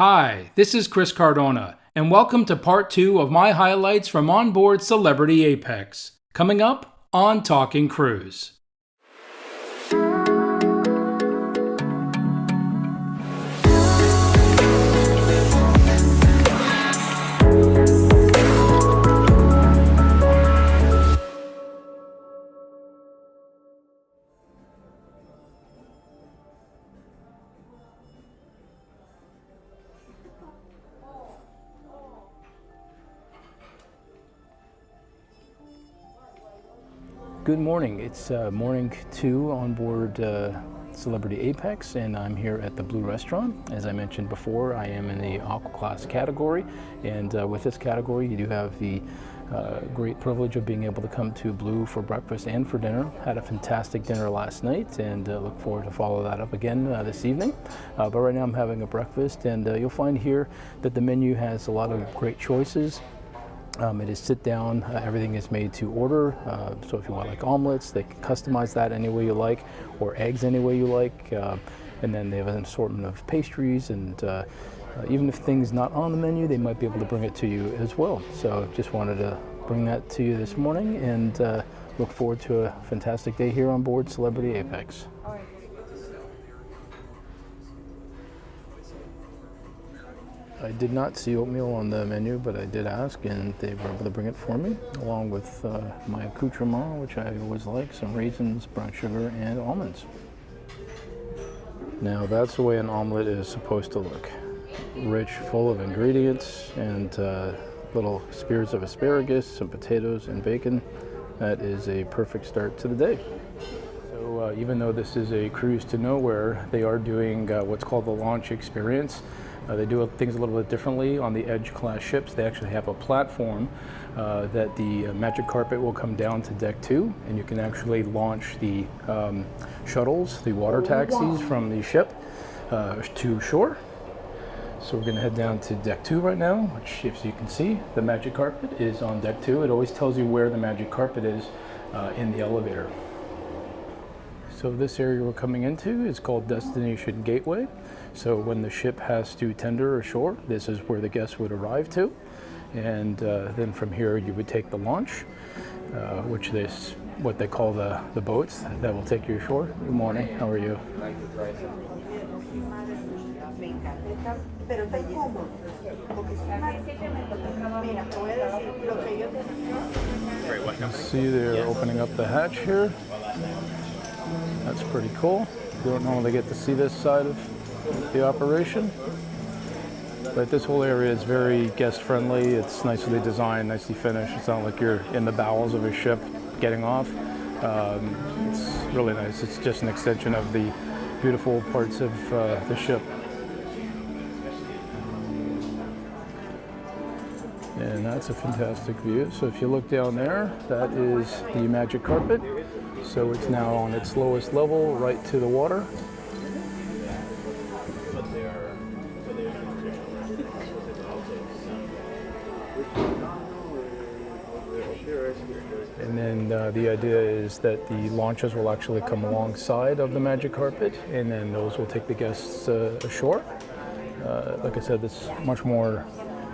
Hi, this is Chris Cardona, and welcome to part 2 of my highlights from onboard Celebrity Apex. Coming up on Talking Cruise. Good morning. It's morning 2 on board Celebrity Apex, and I'm here at the Blu Restaurant. As I mentioned before, I am in the Aqua Class category, and with this category you do have the great privilege of being able to come to Blu for breakfast and for dinner. Had a fantastic dinner last night, and look forward to follow that up again this evening. But right now I'm having a breakfast, and you'll find here that the menu has a lot of great choices. It is sit down, everything is made to order, so if you want like omelets, they can customize that any way you like, or eggs any way you like, and then they have an assortment of pastries, and even if things not on the menu, they might be able to bring it to you as well. So just wanted to bring that to you this morning, and look forward to a fantastic day here on board Celebrity Apex. I did not see oatmeal on the menu, but I did ask, and they were able to bring it for me, along with my accoutrement, which I always like, some raisins, brown sugar, and almonds. Now that's the way an omelet is supposed to look. Rich, full of ingredients, and little spears of asparagus, some potatoes, and bacon. That is a perfect start to the day. So even though this is a cruise to nowhere, they are doing what's called the launch experience. They do things a little bit differently on the Edge class ships. They actually have a platform that the magic carpet will come down to deck 2, and you can actually launch the shuttles, the water taxis from the ship to shore. So we're going to head down to deck 2 right now, which, as you can see, the magic carpet is on deck 2. It always tells you where the magic carpet is in the elevator. So this area we're coming into is called Destination Gateway. So when the ship has to tender ashore, this is where the guests would arrive to. And then from here you would take the launch, which is what they call the boats that will take you ashore. Good morning, how are you? You see they're opening up the hatch here. That's pretty cool. You don't normally get to see this side of the operation, but this whole area is very guest friendly. It's nicely designed, nicely finished. It's not like you're in the bowels of a ship getting off. It's really nice. It's just an extension of the beautiful parts of the ship. And that's a fantastic view. So if you look down there, that is the magic carpet. So it's now on its lowest level, right to the water. And then the idea is that the launches will actually come alongside of the magic carpet, and then those will take the guests ashore. Like I said, it's much more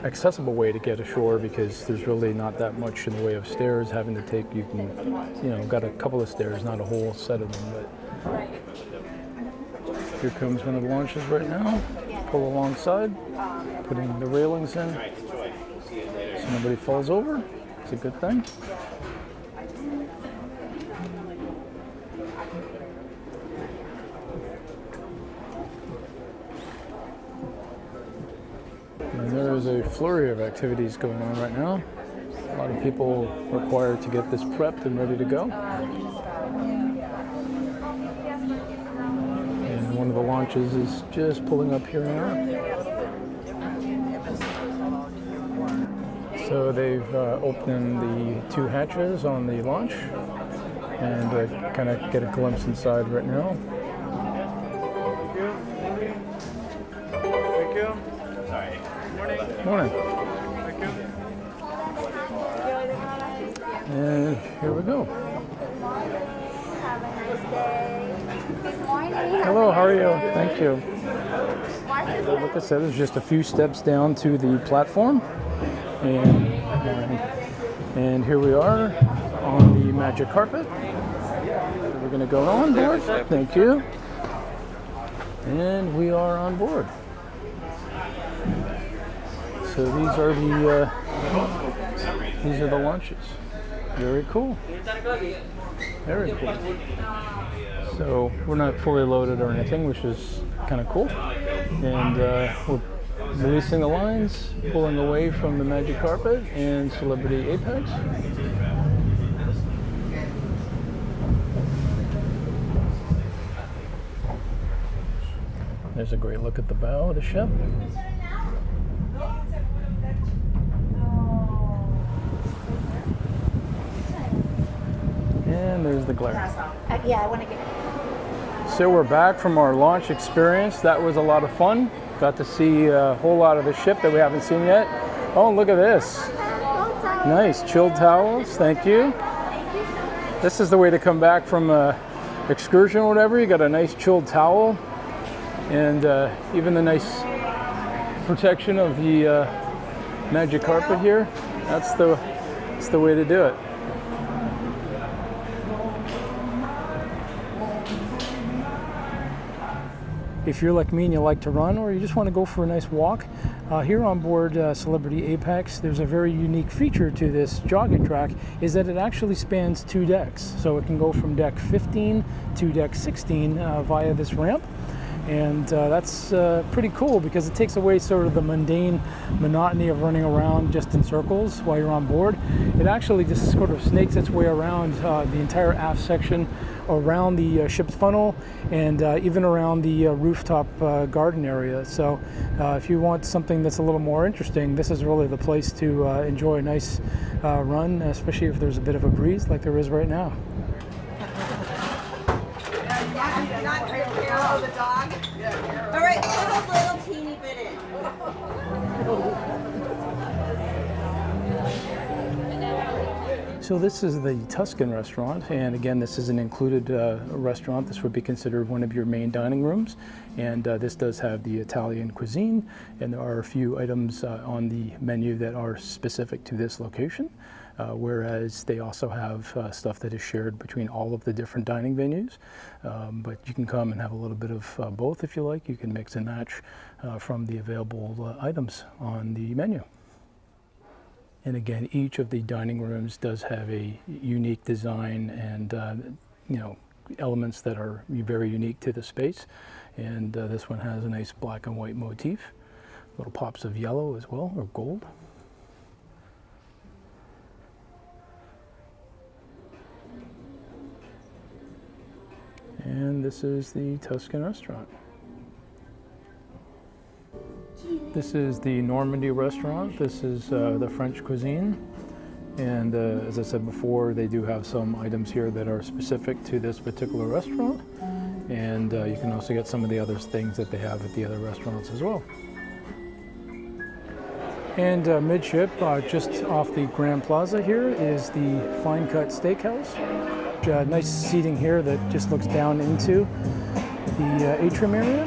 accessible way to get ashore because there's really not that much in the way of stairs having to take. You can, got a couple of stairs, not a whole set of them. But here comes one of the launches right now. Pull alongside, putting the railings in so nobody falls over. It's a good thing. And there is a flurry of activities going on right now. A lot of people required to get this prepped and ready to go. And one of the launches is just pulling up here now. So they've opened the 2 hatches on the launch, and kind of get a glimpse inside right now. Thank you. Sorry. Morning. Thank you. And here we go. Good morning. Hello, how are you? Thank you. More Like I said, there's just a few steps down to the platform, and here we are on the magic carpet. We're going to go on board. Thank you. And we are on board. So these are the launches. Very cool. Very cool. So we're not fully loaded or anything, which is kind of cool. And we're releasing the lines, pulling away from the magic carpet and Celebrity Apex. There's a great look at the bow of the ship. And there's the glare. Yeah, I want to get. So we're back from our launch experience. That was a lot of fun. Got to see a whole lot of the ship that we haven't seen yet. Oh, look at this. Nice, chilled towels, thank you. This is the way to come back from an excursion or whatever. You got a nice chilled towel and even the nice protection of the magic carpet here. That's the way to do it. If you're like me and you like to run or you just want to go for a nice walk, here on board Celebrity Apex, there's a very unique feature to this jogging track, is that it actually spans 2 decks. So it can go from deck 15 to deck 16 via this ramp. And that's pretty cool because it takes away sort of the mundane monotony of running around just in circles while you're on board. It actually just sort of snakes its way around the entire aft section, around the ship's funnel, and even around the rooftop garden area. So if you want something that's a little more interesting, this is really the place to enjoy a nice run, especially if there's a bit of a breeze like there is right now. The dog? All right, put a little teeny bit in. So this is the Tuscan restaurant, and again, this is an included restaurant. This would be considered one of your main dining rooms, and this does have the Italian cuisine, and there are a few items on the menu that are specific to this location, whereas they also have stuff that is shared between all of the different dining venues. But you can come and have a little bit of both if you like. You can mix and match from the available items on the menu. And again, each of the dining rooms does have a unique design and elements that are very unique to the space. And this one has a nice black and white motif, little pops of yellow as well, or gold. And this is the Tuscan restaurant. This is the Normandy restaurant. This is the French cuisine. And as I said before, they do have some items here that are specific to this particular restaurant. And you can also get some of the other things that they have at the other restaurants as well. And midship, just off the Grand Plaza here, is the Fine Cut Steakhouse. Nice seating here that just looks down into the atrium area.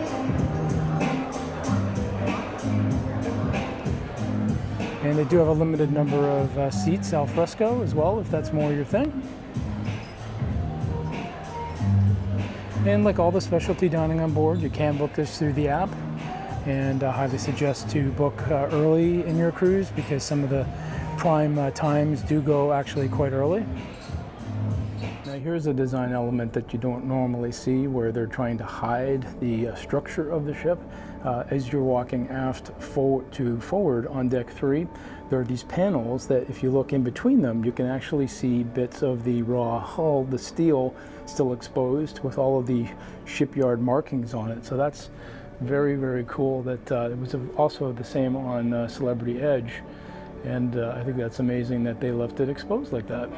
And they do have a limited number of seats al fresco as well, if that's more your thing. And like all the specialty dining on board, you can book this through the app. And I highly suggest to book early in your cruise because some of the prime times do go actually quite early. Now here's a design element that you don't normally see where they're trying to hide the structure of the ship. As you're walking aft forward on deck 3, there are these panels that if you look in between them, you can actually see bits of the raw hull, the steel, still exposed with all of the shipyard markings on it. So that's very, very cool. That it was also the same on Celebrity Edge, and I think that's amazing that they left it exposed like that.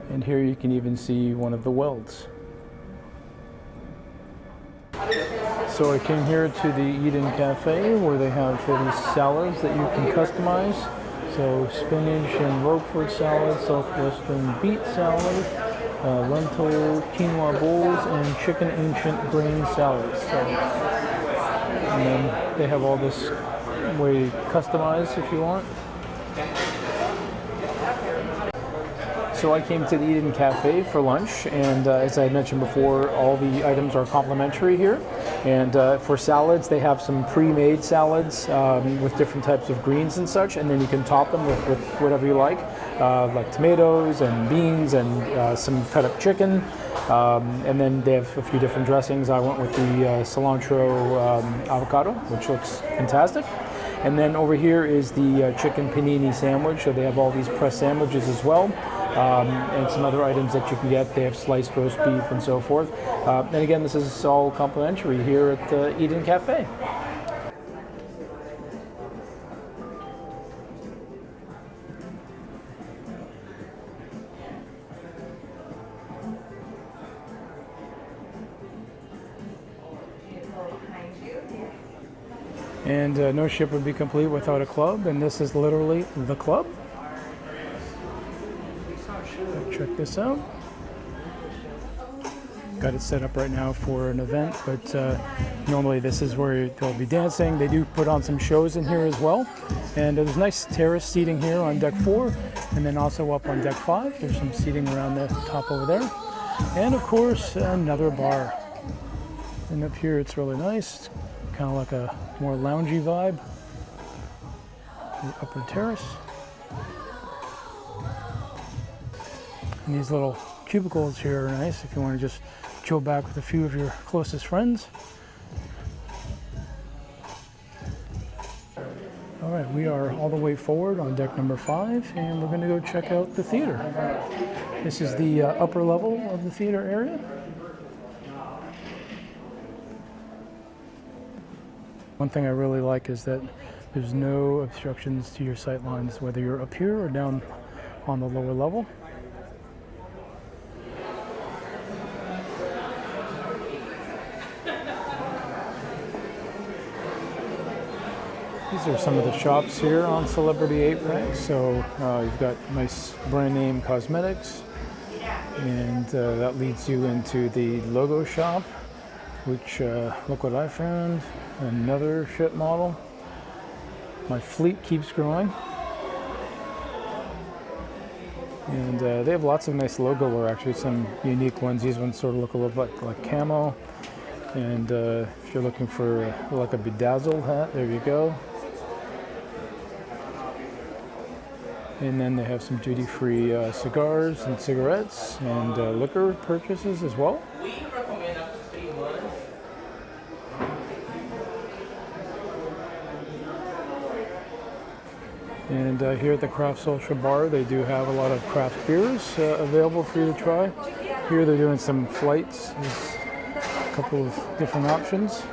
And here you can even see one of the welds. So I came here to the Eden Cafe where they have these salads that you can customize. So spinach and Roquefort salad, southwestern beet salad, lentil quinoa bowls, and chicken ancient grain salads. So and then they have all this way customized if you want. So I came to the Eden Cafe for lunch, and as I mentioned before, all the items are complimentary here. And for salads, they have some pre-made salads with different types of greens and such, and then you can top them with whatever you like tomatoes and beans and some cut up chicken. And then they have a few different dressings. I went with the cilantro avocado, which looks fantastic. And then over here is the chicken panini sandwich. So they have all these pressed sandwiches as well. And some other items that you can get. They have sliced roast beef and so forth. And again, this is all complimentary here at the Eden Cafe. And no ship would be complete without a club, and this is literally the club. Check this out. Got it set up right now for an event, but normally this is where they'll be dancing. They do put on some shows in here as well. And there's nice terrace seating here on deck 4, and then also up on deck 5. There's some seating around the top over there. And of course, another bar. And up here it's really nice. It's kind of like a more loungy vibe. The upper terrace. And these little cubicles here are nice if you want to just chill back with a few of your closest friends. All right, we are all the way forward on deck number 5, and we're going to go check out the theater. This is the upper level of the theater area. One thing I really like is that there's no obstructions to your sight lines, whether you're up here or down on the lower level. These are some of the shops here on Celebrity 8 Rank. So you've got nice brand name cosmetics, and that leads you into the logo shop, which look what I found, another ship model. My fleet keeps growing. And they have lots of nice logo wear, actually some unique ones. These ones sort of look a little bit like camo. And if you're looking for like a bedazzled hat, there you go. And then they have some duty-free cigars and cigarettes and liquor purchases as well. And here at the Craft Social Bar, they do have a lot of craft beers available for you to try. Here they're doing some flights. There's a couple of different options.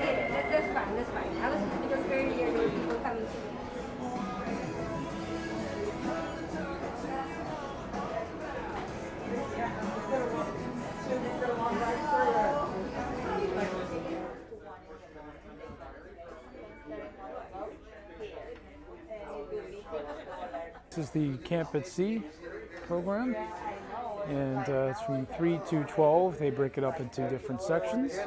That's fine. I was just very near to people coming to me. This is the Camp at Sea program, and it's from 3 to 12. They break it up into different sections.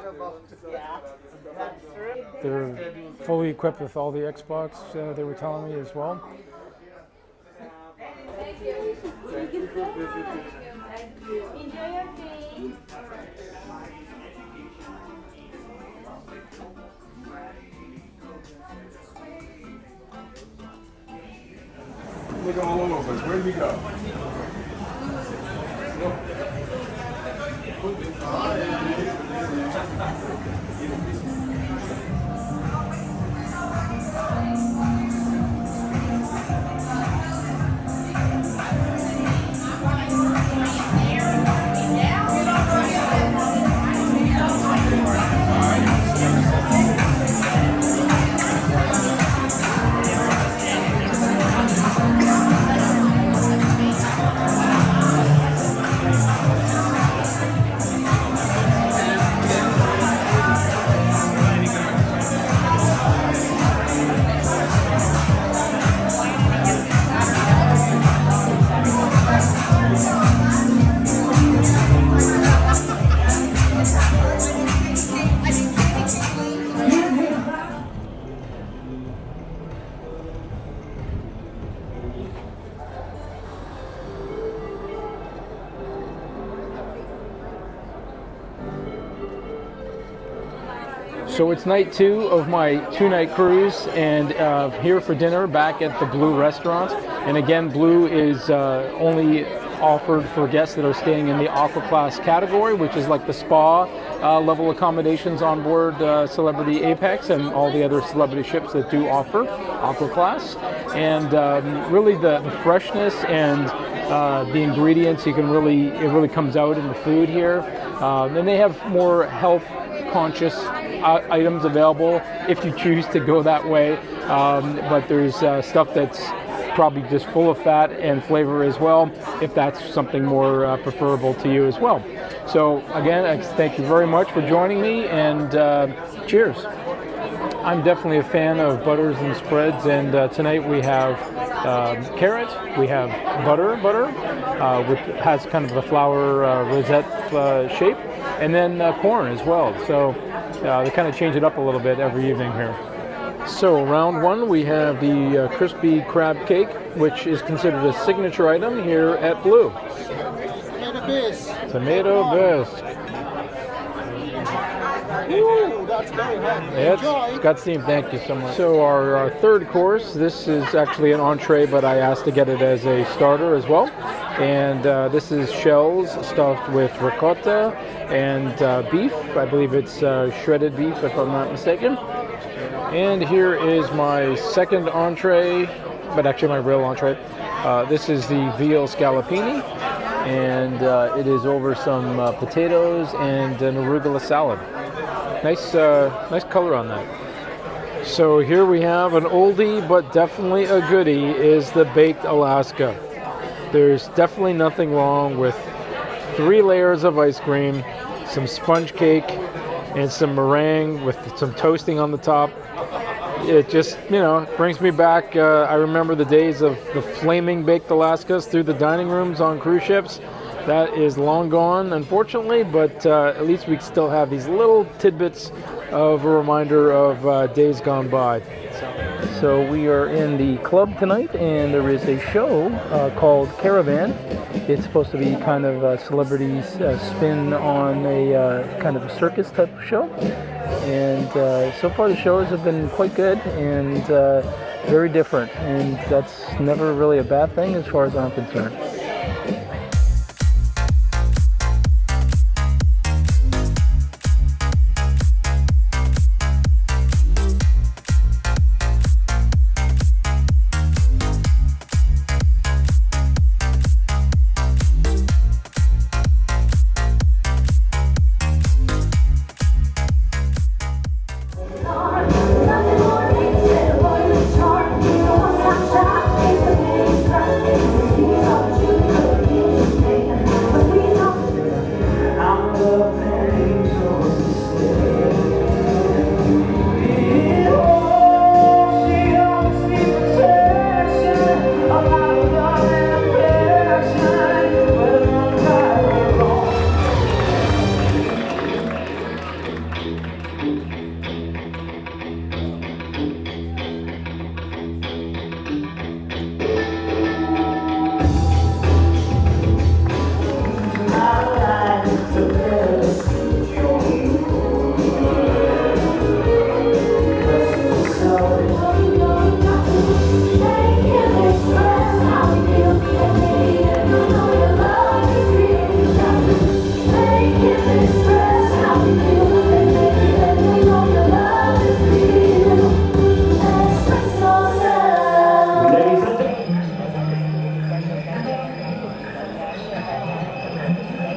They're fully equipped with all the Xbox, they were telling me as well. Enjoy your day. Look at all over us. Where did we go? So it's night 2 of my 2-night cruise, and here for dinner back at the Blu Restaurant. And again, Blu is only offered for guests that are staying in the Aqua Class category, which is like the spa level accommodations on board Celebrity Apex and all the other celebrity ships that do offer Aqua Class. And really the freshness and the ingredients, it really comes out in the food here. And they have more health conscious items available if you choose to go that way, but there's stuff that's probably just full of fat and flavor as well, if that's something more preferable to you as well. So again, I thank you very much for joining me, and cheers. I'm definitely a fan of butters and spreads, and tonight we have carrot, we have butter, which has kind of a flower rosette shape, and then corn as well. So they kind of change it up a little bit every evening here. So round 1, we have the crispy crab cake, which is considered a signature item here at Blu. Tomato bisque. Tomato bisque. Ooh, that's very hot. Yeah, it's got steam. Thank you so much. So our third course, this is actually an entree, but I asked to get it as a starter as well. And this is shells stuffed with ricotta and beef. I believe it's shredded beef, if I'm not mistaken. And here is my second entree, but actually my real entree. This is the veal scallopini, and it is over some potatoes and an arugula salad. Nice color on that. So here we have an oldie, but definitely a goodie, is the baked Alaska. There's definitely nothing wrong with 3 layers of ice cream, some sponge cake, and some meringue with some toasting on the top. It just, brings me back. I remember the days of the flaming baked Alaskas through the dining rooms on cruise ships. That is long gone, unfortunately, but at least we still have these little tidbits of a reminder of days gone by. So we are in the club tonight, and there is a show called Caravan. It's supposed to be kind of a celebrities spin on a kind of a circus type of show. And so far the shows have been quite good and very different, and that's never really a bad thing as far as I'm concerned.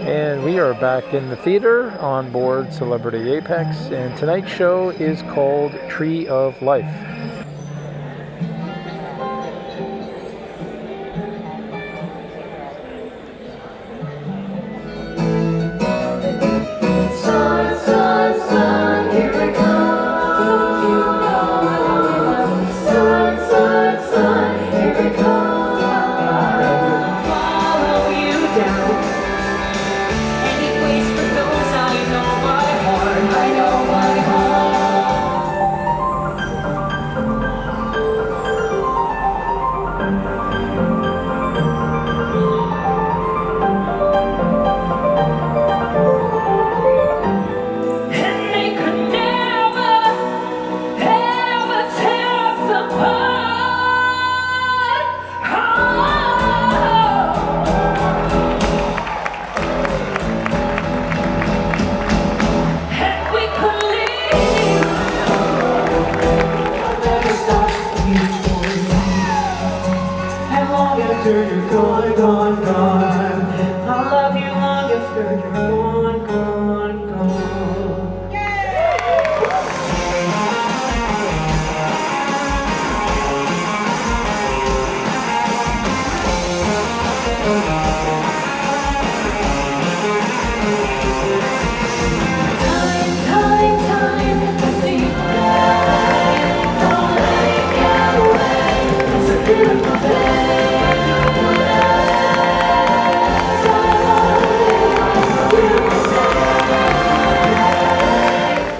And we are back in the theater on board Celebrity Apex, and tonight's show is called Tree of Life. Sun, sun, sun, here it comes. You know, sun, sun, sun, here it comes. Follow you down. Any place for those I know by heart. I know by heart. after you're gone, gone, gone. I'll love you long after you're gone, gone, gone. Time, time, time to see you away. Don't let it get away. It's a beautiful day.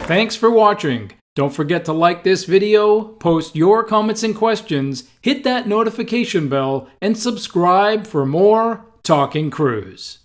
Thanks for watching. Don't forget to like this video, post your comments and questions, hit that notification bell, and subscribe for more Talking Cruise.